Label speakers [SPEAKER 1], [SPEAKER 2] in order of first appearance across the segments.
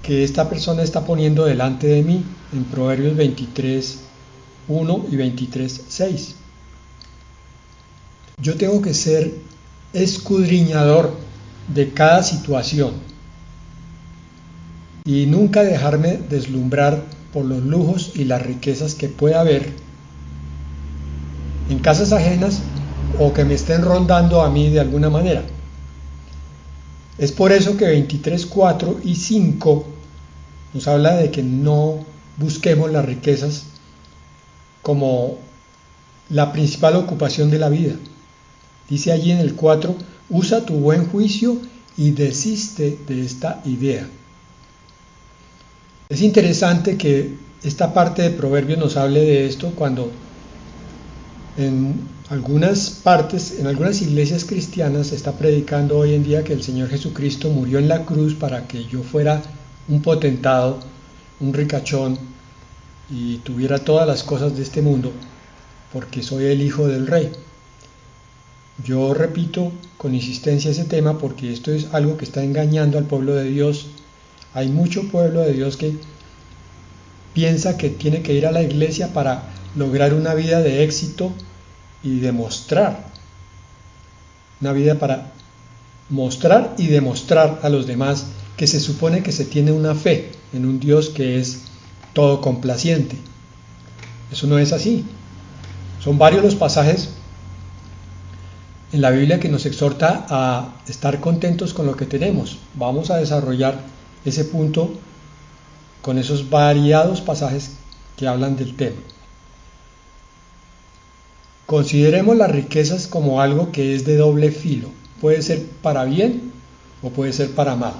[SPEAKER 1] que esta persona está poniendo delante de mí en Proverbios 23:1 y 23:6. Yo tengo que ser escudriñador de cada situación y nunca dejarme deslumbrar por los lujos y las riquezas que pueda haber en casas ajenas o que me estén rondando a mí de alguna manera. Es por eso que 23:4 y 5 nos habla de que no busquemos las riquezas como la principal ocupación de la vida. Dice allí en el 4, usa tu buen juicio y desiste de esta idea. Es interesante que esta parte de Proverbios nos hable de esto cuando en algunas partes, en algunas iglesias cristianas se está predicando hoy en día que el Señor Jesucristo murió en la cruz para que yo fuera un potentado, un ricachón y tuviera todas las cosas de este mundo porque soy el hijo del rey. Yo repito con insistencia ese tema porque esto es algo que está engañando al pueblo de Dios. Hay mucho pueblo de Dios que piensa que tiene que ir a la iglesia para lograr una vida de éxito y demostrar, una vida para mostrar y demostrar a los demás que se supone que se tiene una fe en un Dios que es todo complaciente. Eso no es así. Son varios los pasajes en la Biblia que nos exhorta a estar contentos con lo que tenemos. Vamos a desarrollar ese punto con esos variados pasajes que hablan del tema. Consideremos las riquezas como algo que es de doble filo. Puede ser para bien o puede ser para mal.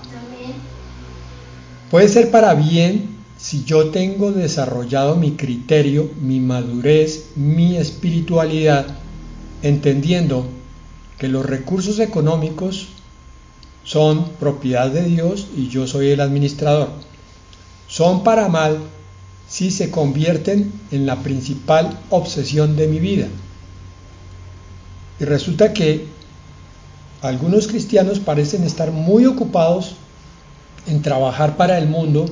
[SPEAKER 1] Puede ser para bien si yo tengo desarrollado mi criterio, mi madurez, mi espiritualidad, entendiendo que los recursos económicos son propiedad de Dios y yo soy el administrador. Son para mal si se convierten en la principal obsesión de mi vida. Y resulta que algunos cristianos parecen estar muy ocupados en trabajar para el mundo,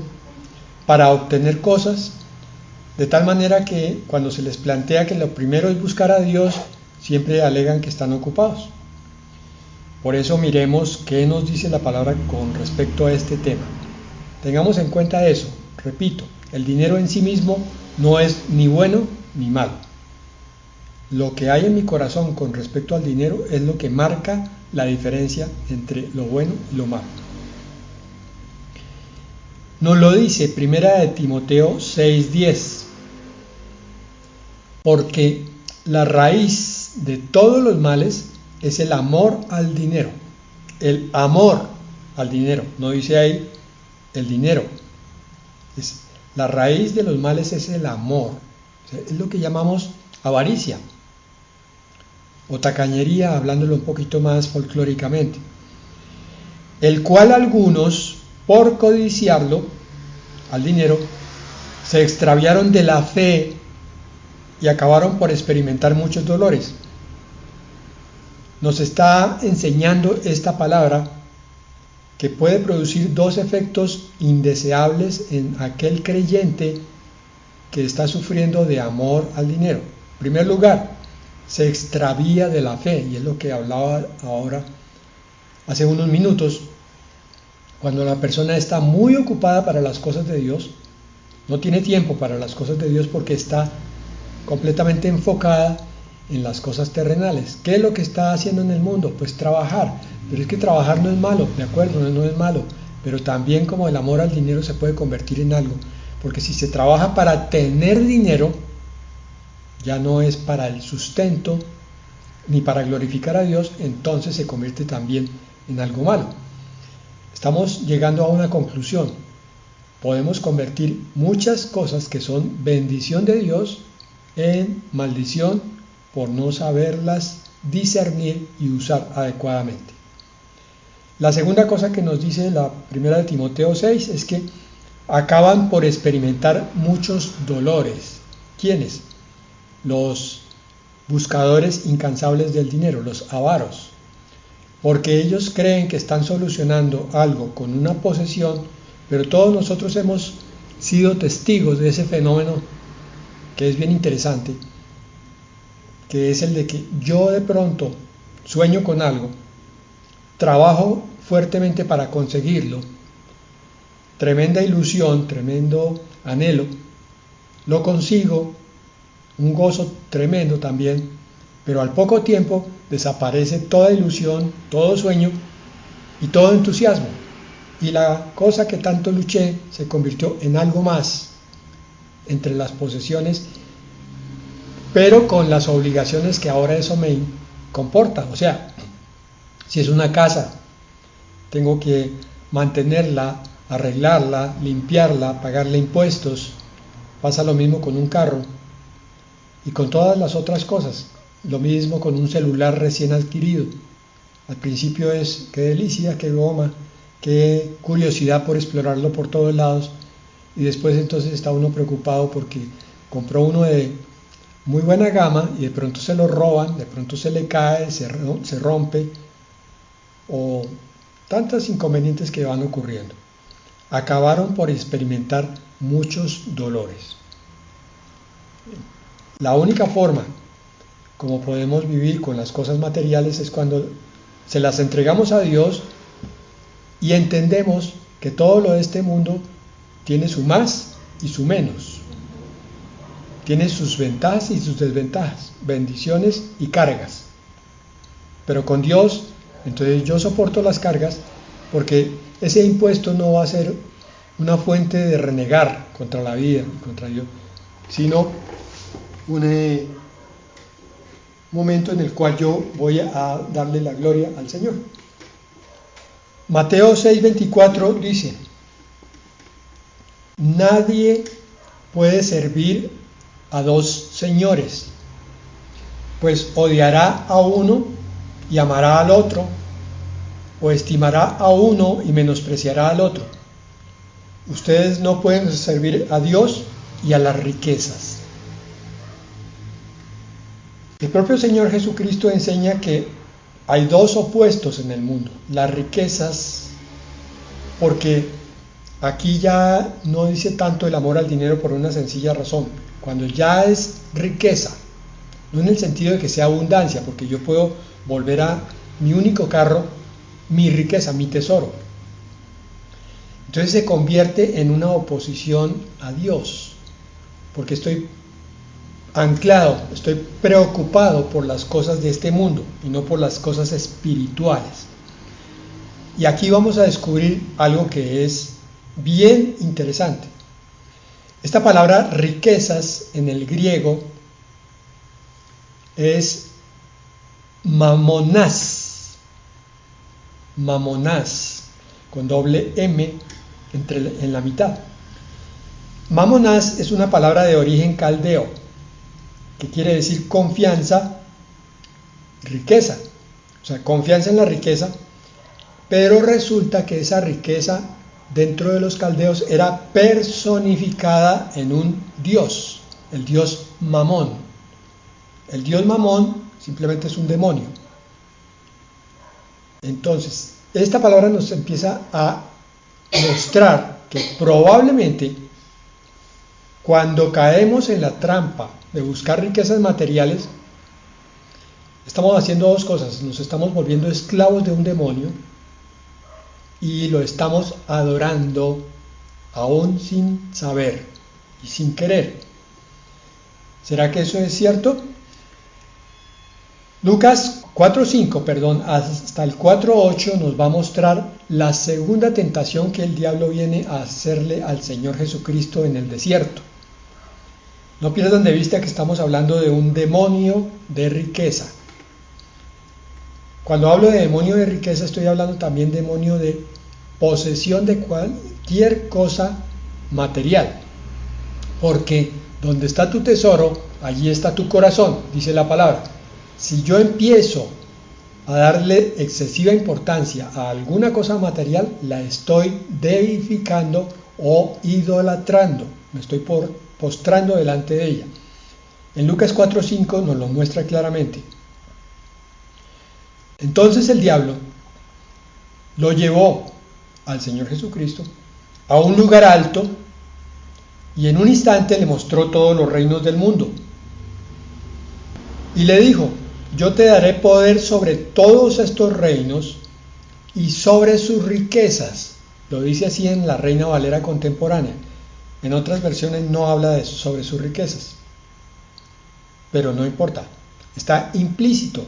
[SPEAKER 1] para obtener cosas, de tal manera que cuando se les plantea que lo primero es buscar a Dios, siempre alegan que están ocupados. Por eso miremos qué nos dice la palabra con respecto a este tema. Tengamos en cuenta eso. Repito, el dinero en sí mismo no es ni bueno ni malo. Lo que hay en mi corazón con respecto al dinero es lo que marca la diferencia entre lo bueno y lo malo. Nos lo dice 1 Timoteo 6:10, porque la raíz de todos los males es el amor al dinero. El amor al dinero, no dice ahí el dinero. La raíz de los males es el amor. O sea, es lo que llamamos avaricia o tacañería, hablándolo un poquito más folclóricamente. El cual algunos, por codiciarlo, al dinero, se extraviaron de la fe y acabaron por experimentar muchos dolores. Nos está enseñando esta palabra que puede producir dos efectos indeseables en aquel creyente que está sufriendo de amor al dinero. En primer lugar, se extravía de la fe, y es lo que hablaba ahora hace unos minutos. Cuando la persona está muy ocupada para las cosas de Dios, no tiene tiempo para las cosas de Dios porque está completamente enfocada en las cosas terrenales. ¿Qué es lo que está haciendo en el mundo? Pues trabajar. Pero es que trabajar no es malo, de acuerdo, no es malo, pero también como el amor al dinero se puede convertir en algo, porque si se trabaja para tener dinero, ya no es para el sustento ni para glorificar a Dios, entonces se convierte también en algo malo. Estamos llegando a una conclusión. Podemos convertir muchas cosas que son bendición de Dios en maldición por no saberlas discernir y usar adecuadamente. La segunda cosa que nos dice la 1 Timoteo 6 es que acaban por experimentar muchos dolores. ¿Quiénes? Los buscadores incansables del dinero, los avaros, porque ellos creen que están solucionando algo con una posesión pero todos nosotros hemos sido testigos de ese fenómeno que es bien interesante, que es el de que yo de pronto sueño con algo, trabajo fuertemente para conseguirlo, tremenda ilusión, tremendo anhelo, lo consigo, un gozo tremendo también, pero al poco tiempo desaparece toda ilusión, todo sueño y todo entusiasmo, y la cosa que tanto luché se convirtió en algo más entre las posesiones, pero con las obligaciones que ahora eso me comporta. O sea, si es una casa, tengo que mantenerla, arreglarla, limpiarla, pagarle impuestos. Pasa lo mismo con un carro y con todas las otras cosas. Lo mismo con un celular recién adquirido. Al principio es qué delicia, qué goma, qué curiosidad por explorarlo por todos lados, y después entonces está uno preocupado porque compró uno de muy buena gama y de pronto se lo roban, de pronto se le cae, se rompe, o tantos inconvenientes que van ocurriendo. Acabaron por experimentar muchos dolores. La única forma como podemos vivir con las cosas materiales es cuando se las entregamos a Dios y entendemos que todo lo de este mundo tiene su más y su menos, tiene sus ventajas y sus desventajas, bendiciones y cargas. Pero con Dios, entonces yo soporto las cargas porque ese impuesto no va a ser una fuente de renegar contra la vida y contra Dios, sino un momento en el cual yo voy a darle la gloria al Señor. Mateo 6:24 dice: nadie puede servir a dos señores, pues odiará a uno y amará al otro, o estimará a uno y menospreciará al otro. Ustedes no pueden servir a Dios y a las riquezas. El propio Señor Jesucristo enseña que hay dos opuestos en el mundo: las riquezas, porque aquí ya no dice tanto el amor al dinero por una sencilla razón. Cuando ya es riqueza, no en el sentido de que sea abundancia, porque yo puedo volver a mi único carro, mi riqueza, mi tesoro. Entonces se convierte en una oposición a Dios, porque estoy anclado, estoy preocupado por las cosas de este mundo y no por las cosas espirituales. Y aquí vamos a descubrir algo que es bien interesante. Esta palabra riquezas en el griego es mamonás, con doble M en la mitad. Mamonás es una palabra de origen caldeo, que quiere decir confianza, riqueza, o sea, confianza en la riqueza, pero resulta que esa riqueza dentro de los caldeos era personificada en un dios, el dios Mamón. El dios Mamón simplemente es un demonio. Entonces, esta palabra nos empieza a mostrar que probablemente cuando caemos en la trampa de buscar riquezas materiales, estamos haciendo dos cosas: nos estamos volviendo esclavos de un demonio y lo estamos adorando aún sin saber y sin querer. ¿Será que eso es cierto? Lucas 4:5, hasta el 4:8 nos va a mostrar la segunda tentación que el diablo viene a hacerle al Señor Jesucristo en el desierto. No pierdan de vista que estamos hablando de un demonio de riqueza. Cuando hablo de demonio de riqueza, estoy hablando también de demonio de posesión de cualquier cosa material. Porque donde está tu tesoro, allí está tu corazón, dice la palabra. Si yo empiezo a darle excesiva importancia a alguna cosa material, la estoy deificando o idolatrando. Me estoy postrando delante de ella. En Lucas 4:5 nos lo muestra claramente. Entonces el diablo lo llevó al Señor Jesucristo a un lugar alto y en un instante le mostró todos los reinos del mundo. Y le dijo: yo te daré poder sobre todos estos reinos y sobre sus riquezas. Lo dice así en la Reina Valera contemporánea. En otras versiones no habla de eso, sobre sus riquezas. Pero no importa, está implícito.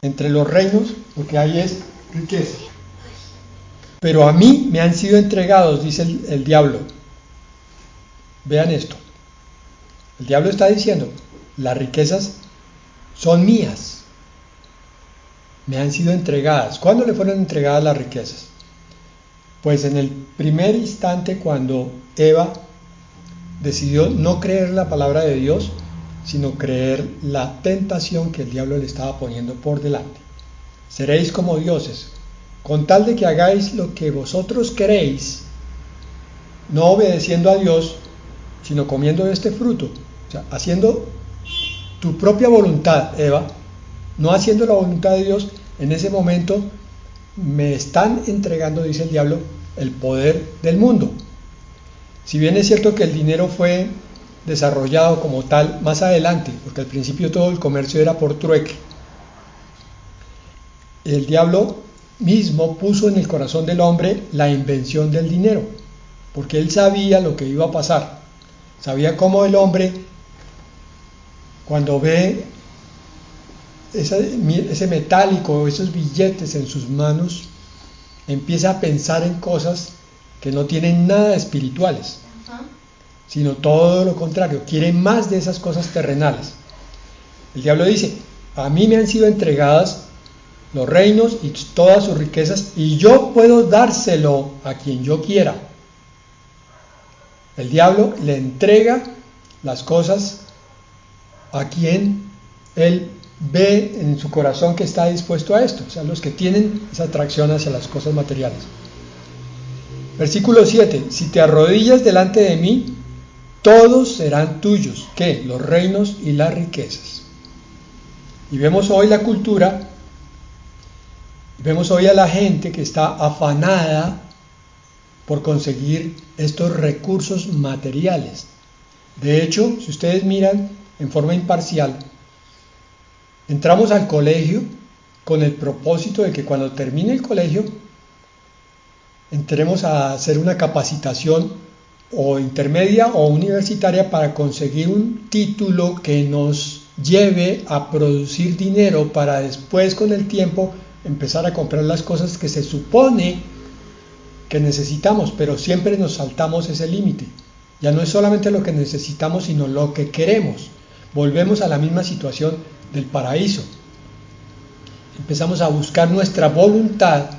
[SPEAKER 1] Entre los reinos lo que hay es riqueza. Pero a mí me han sido entregados, dice el diablo. Vean esto. El diablo está diciendo: las riquezas son mías. Me han sido entregadas. ¿Cuándo le fueron entregadas las riquezas? Pues en el primer instante, cuando Eva decidió no creer la palabra de Dios, sino creer la tentación que el diablo le estaba poniendo por delante. Seréis como dioses, con tal de que hagáis lo que vosotros queréis, no obedeciendo a Dios, sino comiendo de este fruto. O sea, haciendo tu propia voluntad, Eva, no haciendo la voluntad de Dios. En ese momento me están entregando, dice el diablo, el poder del mundo. Si bien es cierto que el dinero fue desarrollado como tal más adelante, porque al principio todo el comercio era por trueque, el diablo mismo puso en el corazón del hombre la invención del dinero, porque él sabía lo que iba a pasar, sabía cómo el hombre, cuando ve ese metálico, esos billetes en sus manos, empieza a pensar en cosas que no tienen nada espirituales, sino todo lo contrario, quiere más de esas cosas terrenales. El diablo dice: a mí me han sido entregadas los reinos y todas sus riquezas, y yo puedo dárselo a quien yo quiera. El diablo le entrega las cosas a quien él ve en su corazón que está dispuesto a esto, o sea, los que tienen esa atracción hacia las cosas materiales. Versículo 7: si te arrodillas delante de mí, todos serán tuyos. ¿Qué? Los reinos y las riquezas. Y vemos hoy la cultura, vemos hoy a la gente que está afanada por conseguir estos recursos materiales. De hecho, si ustedes miran en forma imparcial, entramos al colegio con el propósito de que cuando termine el colegio entremos a hacer una capacitación o intermedia o universitaria para conseguir un título que nos lleve a producir dinero para después, con el tiempo, empezar a comprar las cosas que se supone que necesitamos, pero siempre nos saltamos ese límite. Ya no es solamente lo que necesitamos, sino lo que queremos. Volvemos a la misma situación del paraíso. Empezamos a buscar nuestra voluntad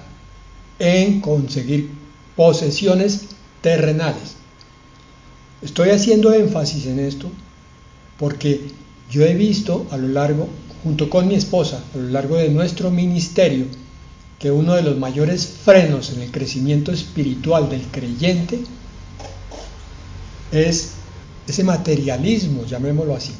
[SPEAKER 1] en conseguir posesiones terrenales. Estoy haciendo énfasis en esto porque yo he visto a lo largo, junto con mi esposa, a lo largo de nuestro ministerio, que uno de los mayores frenos en el crecimiento espiritual del creyente es ese materialismo, llamémoslo así,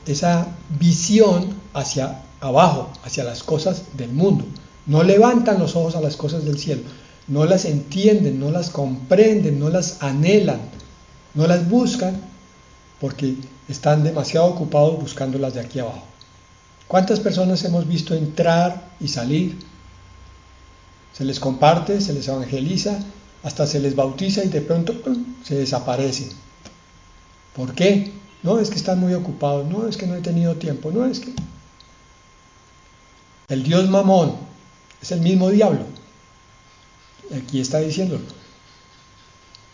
[SPEAKER 1] esa visión hacia abajo, hacia las cosas del mundo. No levantan los ojos a las cosas del cielo, no las entienden, no las comprenden, no las anhelan, no las buscan, porque están demasiado ocupados buscando las de aquí abajo. ¿Cuántas personas hemos visto entrar y salir? Se les comparte, se les evangeliza, hasta se les bautiza y de pronto se desaparecen. ¿Por qué? No, es que están muy ocupados, no, es que no he tenido tiempo, no, es que... El dios Mamón es el mismo diablo. Aquí está diciéndolo.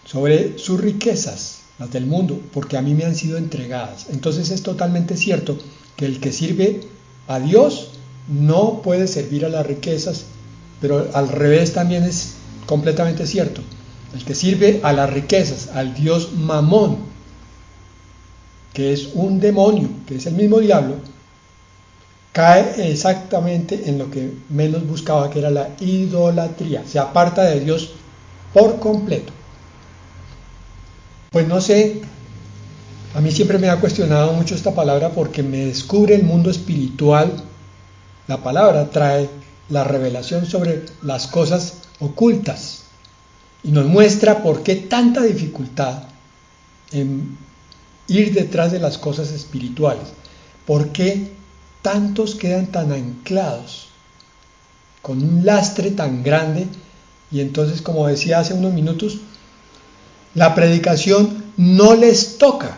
[SPEAKER 1] Sobre sus riquezas, las del mundo, porque a mí me han sido entregadas. Entonces es totalmente cierto que el que sirve a Dios no puede servir a las riquezas, pero al revés también es completamente cierto. El que sirve a las riquezas, al dios Mamón, que es un demonio, que es el mismo diablo, cae exactamente en lo que menos buscaba, que era la idolatría. Se aparta de Dios por completo. Pues no sé, a mí siempre me ha cuestionado mucho esta palabra porque me descubre el mundo espiritual. La palabra trae la revelación sobre las cosas ocultas. Y nos muestra por qué tanta dificultad en ir detrás de las cosas espirituales. ¿Por qué tantos quedan tan anclados con un lastre tan grande? Y entonces, como decía hace unos minutos, la predicación no les toca.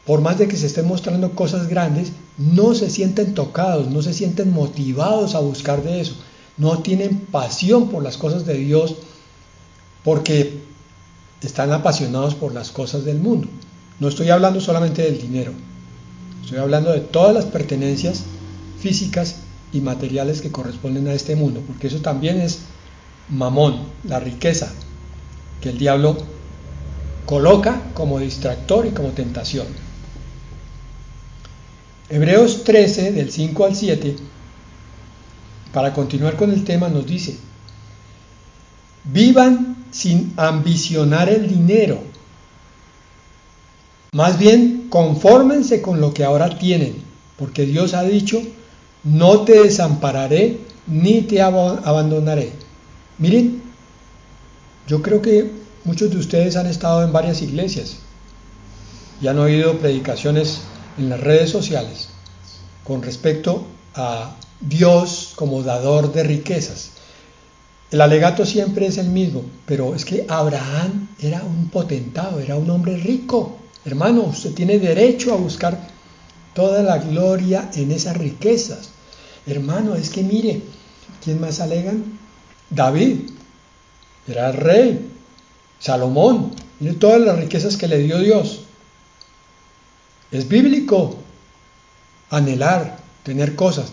[SPEAKER 1] Por más de que se estén mostrando cosas grandes, no se sienten tocados, no se sienten motivados a buscar de eso. No tienen pasión por las cosas de Dios porque están apasionados por las cosas del mundo. No estoy hablando solamente del dinero, estoy hablando de todas las pertenencias físicas y materiales que corresponden a este mundo, porque eso también es mamón, la riqueza que el diablo coloca como distractor y como tentación. Hebreos 13, del 5 al 7, para continuar con el tema, nos dice: vivan sin ambicionar el dinero, más bien confórmense con lo que ahora tienen, porque Dios ha dicho: no te desampararé ni te abandonaré. Miren, yo creo que muchos de ustedes han estado en varias iglesias y han oído predicaciones en las redes sociales con respecto a Dios como dador de riquezas. El alegato siempre es el mismo, pero es que Abraham era un potentado, era un hombre rico. Hermano, usted tiene derecho a buscar toda la gloria en esas riquezas. Hermano, es que mire, ¿quién más alegan? David, era el rey. Salomón, mire todas las riquezas que le dio Dios. Es bíblico anhelar, tener cosas.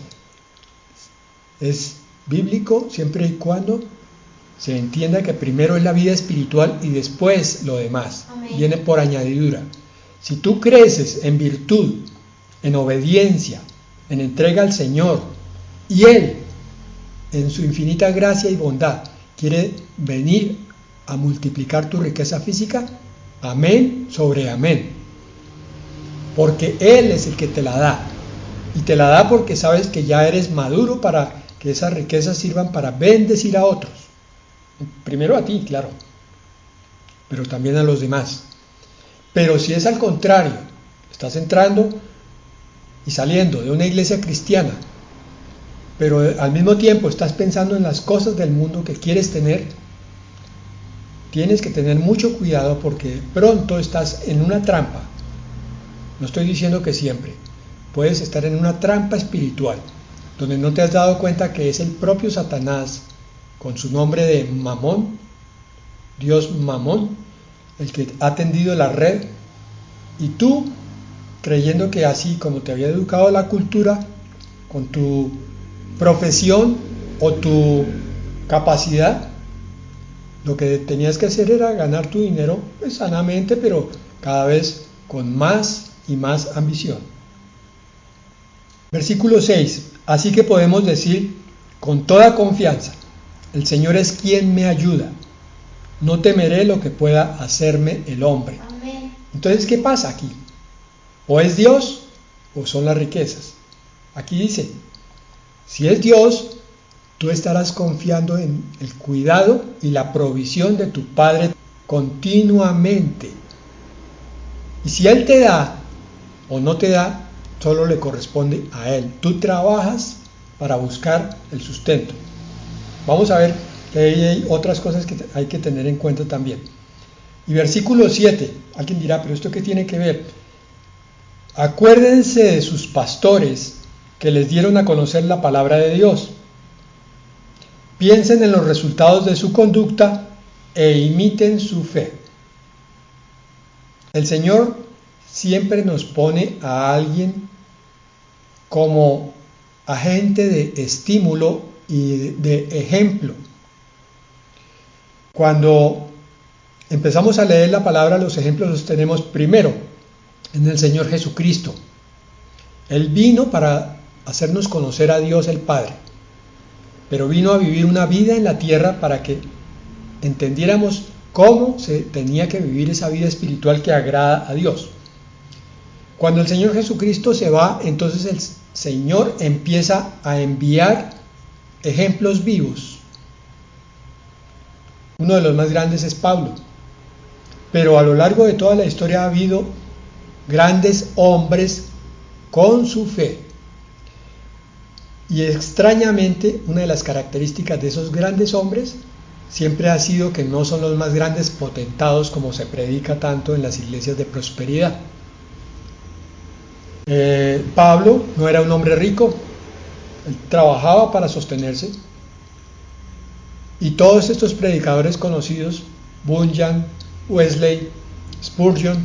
[SPEAKER 1] Es bíblico siempre y cuando se entienda que primero es la vida espiritual y después lo demás. Amén. Viene por añadidura. Si tú creces en virtud, en obediencia, en entrega al Señor, y Él, en su infinita gracia y bondad, quiere venir a multiplicar tu riqueza física, amén sobre amén. Porque Él es el que te la da. Y te la da porque sabes que ya eres maduro para que esas riquezas sirvan para bendecir a otros. Primero a ti, claro, pero también a los demás. Pero si es al contrario, estás entrando y saliendo de una iglesia cristiana, pero al mismo tiempo estás pensando en las cosas del mundo que quieres tener, tienes que tener mucho cuidado porque pronto estás en una trampa. No estoy diciendo que siempre. Puedes estar en una trampa espiritual, donde no te has dado cuenta que es el propio Satanás, con su nombre de Mamón, Dios Mamón, el que ha tendido la red, y tú, creyendo que así como te había educado la cultura, con tu profesión o tu capacidad, lo que tenías que hacer era ganar tu dinero pues, sanamente, pero cada vez con más y más ambición. Versículo 6. Así que podemos decir con toda confianza: el Señor es quien me ayuda. No temeré lo que pueda hacerme el hombre. Amén. Entonces, ¿qué pasa aquí? O es Dios o son las riquezas. Aquí dice, si es Dios, tú estarás confiando en el cuidado y la provisión de tu Padre continuamente. Y si Él te da o no te da, solo le corresponde a Él. Tú trabajas para buscar el sustento. Vamos a ver que hay otras cosas que hay que tener en cuenta también. Y versículo 7, alguien dirá, pero ¿esto qué tiene que ver? Acuérdense de sus pastores que les dieron a conocer la palabra de Dios. Piensen en los resultados de su conducta e imiten su fe. El Señor siempre nos pone a alguien como agente de estímulo y de ejemplo. Cuando empezamos a leer la palabra, los ejemplos los tenemos primero en el Señor Jesucristo. Él vino para hacernos conocer a Dios el Padre, pero vino a vivir una vida en la tierra para que entendiéramos cómo se tenía que vivir esa vida espiritual que agrada a Dios. Cuando el Señor Jesucristo se va, entonces el Señor empieza a enviar ejemplos vivos. Uno de los más grandes es Pablo. Pero a lo largo de toda la historia ha habido grandes hombres con su fe. Y extrañamente, una de las características de esos grandes hombres siempre ha sido que no son los más grandes potentados como se predica tanto en las iglesias de prosperidad. Pablo no era un hombre rico, él trabajaba para sostenerse, y todos estos predicadores conocidos, Bunyan, Wesley, Spurgeon,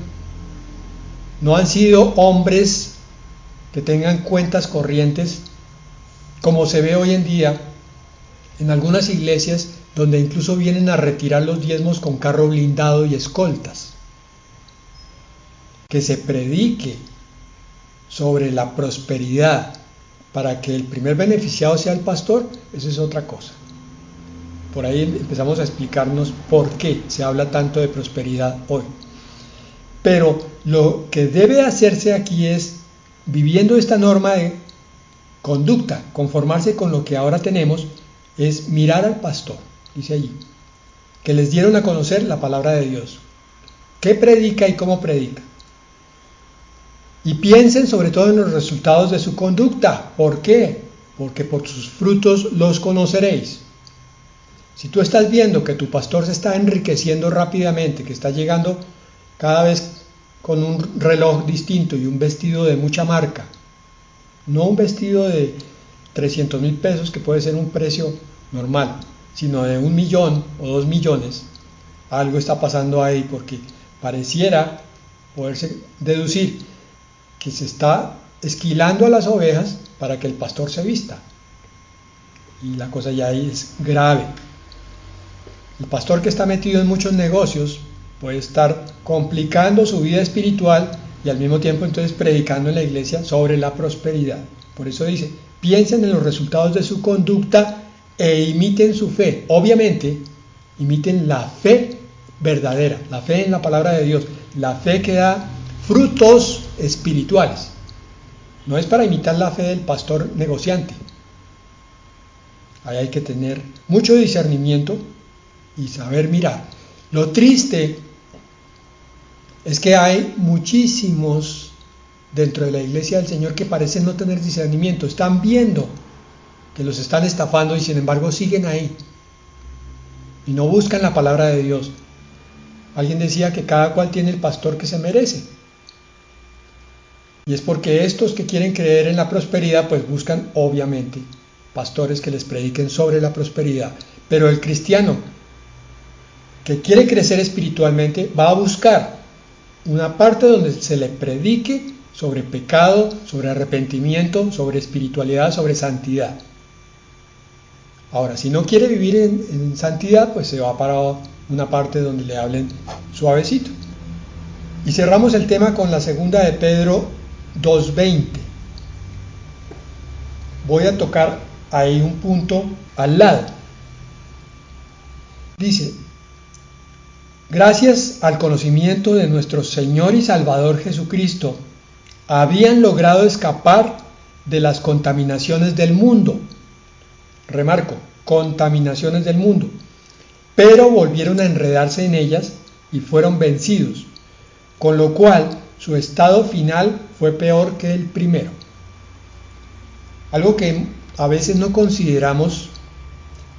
[SPEAKER 1] no han sido hombres que tengan cuentas corrientes como se ve hoy en día en algunas iglesias, donde incluso vienen a retirar los diezmos con carro blindado y escoltas. Que se predique sobre la prosperidad para que el primer beneficiado sea el pastor, eso es otra cosa. Por ahí empezamos a explicarnos por qué se habla tanto de prosperidad hoy. Pero lo que debe hacerse aquí es, viviendo esta norma de conducta, conformarse con lo que ahora tenemos, es mirar al pastor, dice allí, que les dieron a conocer la palabra de Dios. ¿Qué predica y cómo predica? Y piensen sobre todo en los resultados de su conducta. ¿Por qué? Porque por sus frutos los conoceréis. Si tú estás viendo que tu pastor se está enriqueciendo rápidamente, que está llegando cada vez con un reloj distinto y un vestido de mucha marca, no un vestido de 300,000 pesos que puede ser un precio normal, sino de 1 millón o 2 millones, algo está pasando ahí, porque pareciera poderse deducir que se está esquilando a las ovejas para que el pastor se vista, y la cosa ya ahí es grave. El pastor que está metido en muchos negocios puede estar complicando su vida espiritual y al mismo tiempo entonces predicando en la iglesia sobre la prosperidad. Por eso dice, piensen en los resultados de su conducta e imiten su fe. Obviamente, imiten la fe verdadera, la fe en la palabra de Dios, la fe que da frutos espirituales. No es para imitar la fe del pastor negociante. Ahí hay que tener mucho discernimiento y saber mirar. Lo triste es que hay muchísimos dentro de la iglesia del Señor que parecen no tener discernimiento. Están viendo que los están estafando y sin embargo siguen ahí y no buscan la palabra de Dios. Alguien decía que cada cual tiene el pastor que se merece, y es porque estos que quieren creer en la prosperidad pues buscan obviamente pastores que les prediquen sobre la prosperidad. Pero el cristiano que quiere crecer espiritualmente va a buscar una parte donde se le predique sobre pecado, sobre arrepentimiento, sobre espiritualidad, sobre santidad. Ahora, si no quiere vivir en santidad, pues se va para una parte donde le hablen suavecito. Y cerramos el tema con la segunda de Pedro 2:20. Voy a tocar ahí un punto al lado. Dice, gracias al conocimiento de nuestro Señor y Salvador Jesucristo, habían logrado escapar de las contaminaciones del mundo. Remarco, contaminaciones del mundo. Pero volvieron a enredarse en ellas y fueron vencidos, con lo cual su estado final fue peor que el primero. Algo que a veces no consideramos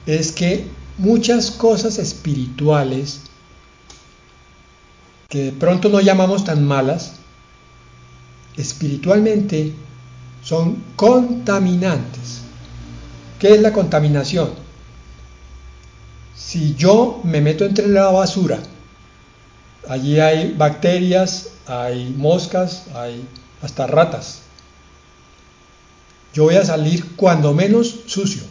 [SPEAKER 1] es que muchas cosas espirituales que de pronto no llamamos tan malas, espiritualmente son contaminantes. ¿Qué es la contaminación? Si yo me meto entre la basura, allí hay bacterias, hay moscas, hay hasta ratas. Yo voy a salir cuando menos sucio,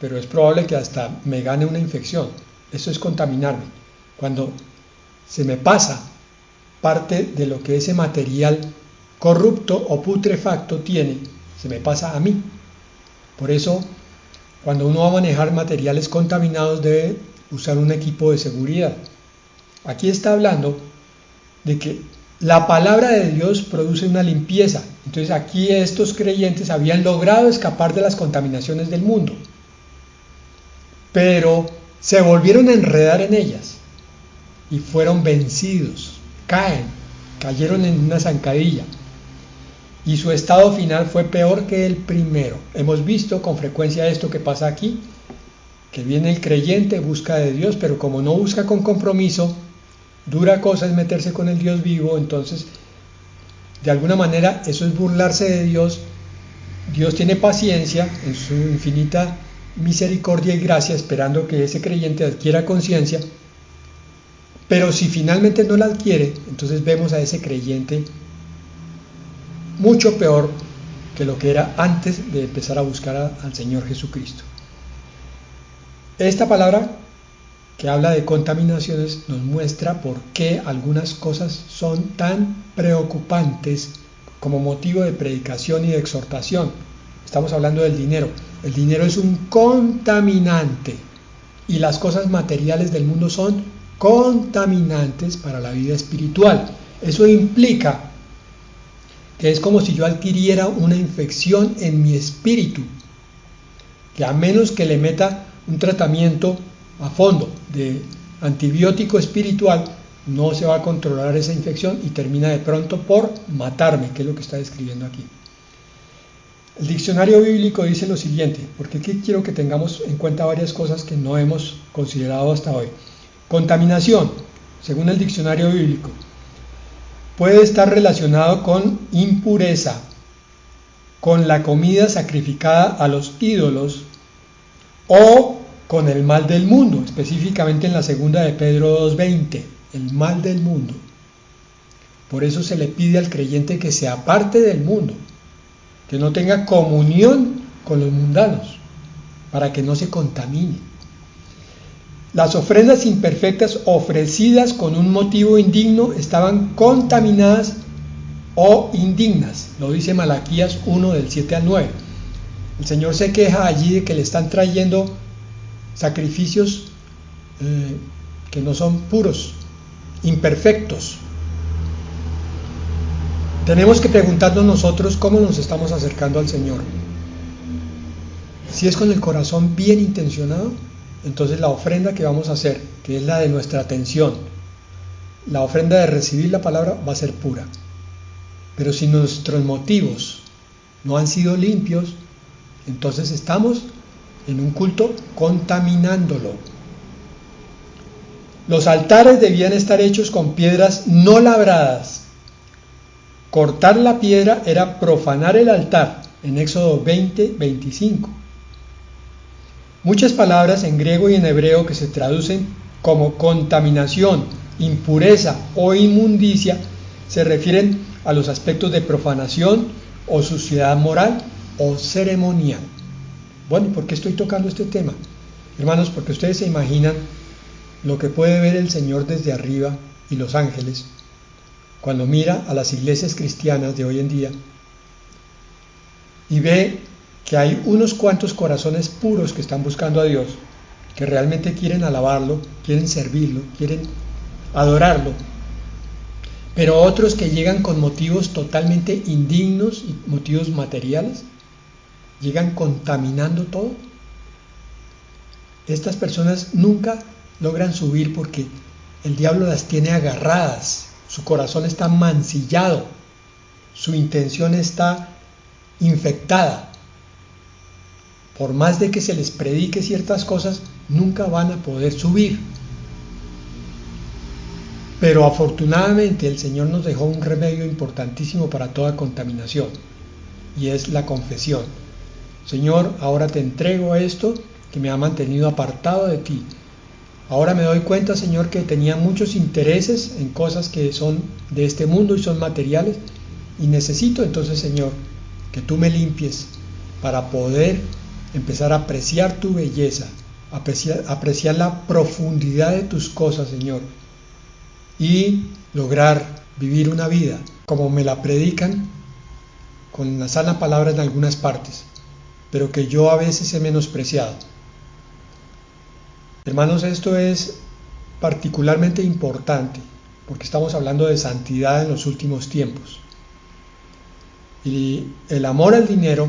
[SPEAKER 1] pero es probable que hasta me gane una infección. Eso es contaminarme. Cuando se me pasa parte de lo que ese material corrupto o putrefacto tiene, se me pasa a mí. Por eso, cuando uno va a manejar materiales contaminados, debe usar un equipo de seguridad. Aquí está hablando de que la palabra de Dios produce una limpieza. Entonces aquí estos creyentes habían logrado escapar de las contaminaciones del mundo. Pero se volvieron a enredar en ellas y fueron vencidos, cayeron en una zancadilla y su estado final fue peor que el primero. Hemos visto con frecuencia esto que pasa aquí, que viene el creyente, busca de Dios, pero como no busca con compromiso, dura cosa es meterse con el Dios vivo, entonces de alguna manera eso es burlarse de Dios. Dios tiene paciencia en su infinita misericordia y gracia, esperando que ese creyente adquiera conciencia, pero si finalmente no la adquiere, entonces vemos a ese creyente mucho peor que lo que era antes de empezar a buscar al Señor Jesucristo. Esta palabra que habla de contaminaciones nos muestra por qué algunas cosas son tan preocupantes como motivo de predicación y de exhortación. Estamos hablando del dinero. El dinero es un contaminante y las cosas materiales del mundo son contaminantes para la vida espiritual. Eso implica que es como si yo adquiriera una infección en mi espíritu, que a menos que le meta un tratamiento a fondo de antibiótico espiritual, no se va a controlar esa infección y termina de pronto por matarme, que es lo que está describiendo aquí. El diccionario bíblico dice lo siguiente, porque aquí quiero que tengamos en cuenta varias cosas que no hemos considerado hasta hoy. Contaminación, según el diccionario bíblico, puede estar relacionado con impureza, con la comida sacrificada a los ídolos o con el mal del mundo, específicamente en la segunda de Pedro 2:20, el mal del mundo. Por eso se le pide al creyente que se aparte del mundo, que no tenga comunión con los mundanos, para que no se contamine. Las ofrendas imperfectas ofrecidas con un motivo indigno estaban contaminadas o indignas, lo dice Malaquías 1 del 7 al 9. El Señor se queja allí de que le están trayendo sacrificios que no son puros, imperfectos. Tenemos que preguntarnos nosotros cómo nos estamos acercando al Señor. Si es con el corazón bien intencionado, entonces la ofrenda que vamos a hacer, que es la de nuestra atención, la ofrenda de recibir la palabra, va a ser pura. Pero si nuestros motivos no han sido limpios, entonces estamos en un culto contaminándolo. Los altares debían estar hechos con piedras no labradas. Cortar la piedra era profanar el altar, en Éxodo 20:25. Muchas palabras en griego y en hebreo que se traducen como contaminación, impureza o inmundicia se refieren a los aspectos de profanación o suciedad moral o ceremonial. Bueno, ¿y por qué estoy tocando este tema? Hermanos, porque ustedes se imaginan lo que puede ver el Señor desde arriba y los ángeles cuando mira a las iglesias cristianas de hoy en día y ve que hay unos cuantos corazones puros que están buscando a Dios, que realmente quieren alabarlo, quieren servirlo, quieren adorarlo, pero otros que llegan con motivos totalmente indignos y motivos materiales, llegan contaminando todo. Estas personas nunca logran subir porque el diablo las tiene agarradas, su corazón está mancillado, su intención está infectada. Por más de que se les predique ciertas cosas, nunca van a poder subir. Pero afortunadamente el Señor nos dejó un remedio importantísimo para toda contaminación, y es la confesión. Señor, ahora te entrego esto que me ha mantenido apartado de ti. Ahora me doy cuenta, Señor, que tenía muchos intereses en cosas que son de este mundo y son materiales, y necesito entonces, Señor, que tú me limpies para poder empezar a apreciar tu belleza, apreciar la profundidad de tus cosas, Señor, y lograr vivir una vida como me la predican con la sana palabra en algunas partes, pero que yo a veces he menospreciado. Hermanos, esto es particularmente importante porque estamos hablando de santidad en los últimos tiempos. Y el amor al dinero,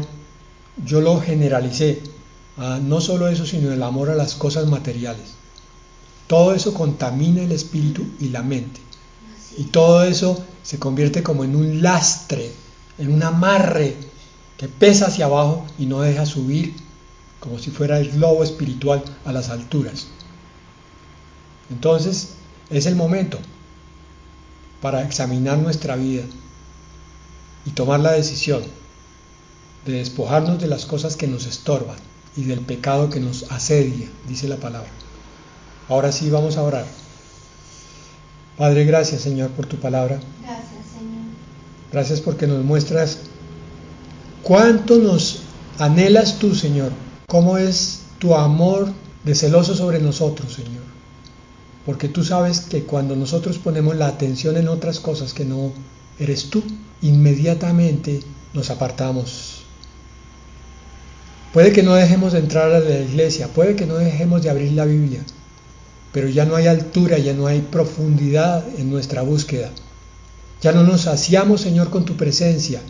[SPEAKER 1] yo lo generalicé a no solo eso, sino el amor a las cosas materiales. Todo eso contamina el espíritu y la mente. Y todo eso se convierte como en un lastre, en un amarre que pesa hacia abajo y no deja subir, como si fuera el globo espiritual, a las alturas. Entonces es el momento para examinar nuestra vida y tomar la decisión de despojarnos de las cosas que nos estorban y del pecado que nos asedia, dice la palabra. Ahora sí vamos a orar. Padre, gracias, Señor, por tu palabra.
[SPEAKER 2] Gracias, Señor.
[SPEAKER 1] Gracias porque nos muestras cuánto nos anhelas tú, Señor, cómo es tu amor de celoso sobre nosotros, Señor. Porque tú sabes que cuando nosotros ponemos la atención en otras cosas que no eres tú, inmediatamente nos apartamos. Puede que no dejemos de entrar a la iglesia, puede que no dejemos de abrir la Biblia, pero ya no hay altura, ya no hay profundidad en nuestra búsqueda. Ya no nos saciamos, Señor, con tu presencia.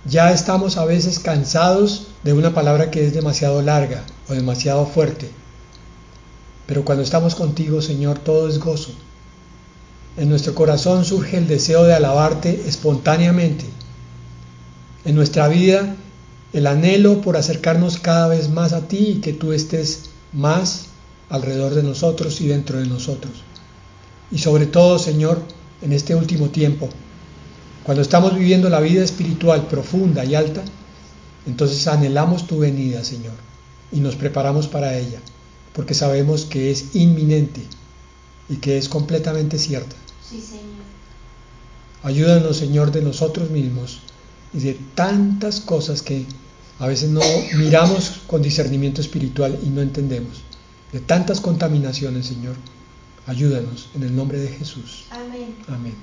[SPEAKER 1] Ya estamos a veces cansados de una palabra que es demasiado larga o demasiado fuerte. Pero cuando estamos contigo, Señor, todo es gozo. En nuestro corazón surge el deseo de alabarte espontáneamente. En nuestra vida, el anhelo por acercarnos cada vez más a ti y que tú estés más alrededor de nosotros y dentro de nosotros. Y sobre todo, Señor, en este último tiempo, cuando estamos viviendo la vida espiritual profunda y alta, entonces anhelamos tu venida, Señor, y nos preparamos para ella, porque sabemos que es inminente y que es completamente cierta.
[SPEAKER 2] Sí, Señor.
[SPEAKER 1] Ayúdanos, Señor, de nosotros mismos y de tantas cosas que a veces no miramos con discernimiento espiritual y no entendemos. De tantas contaminaciones, Señor. Ayúdanos en el nombre de Jesús.
[SPEAKER 2] Amén.
[SPEAKER 1] Amén.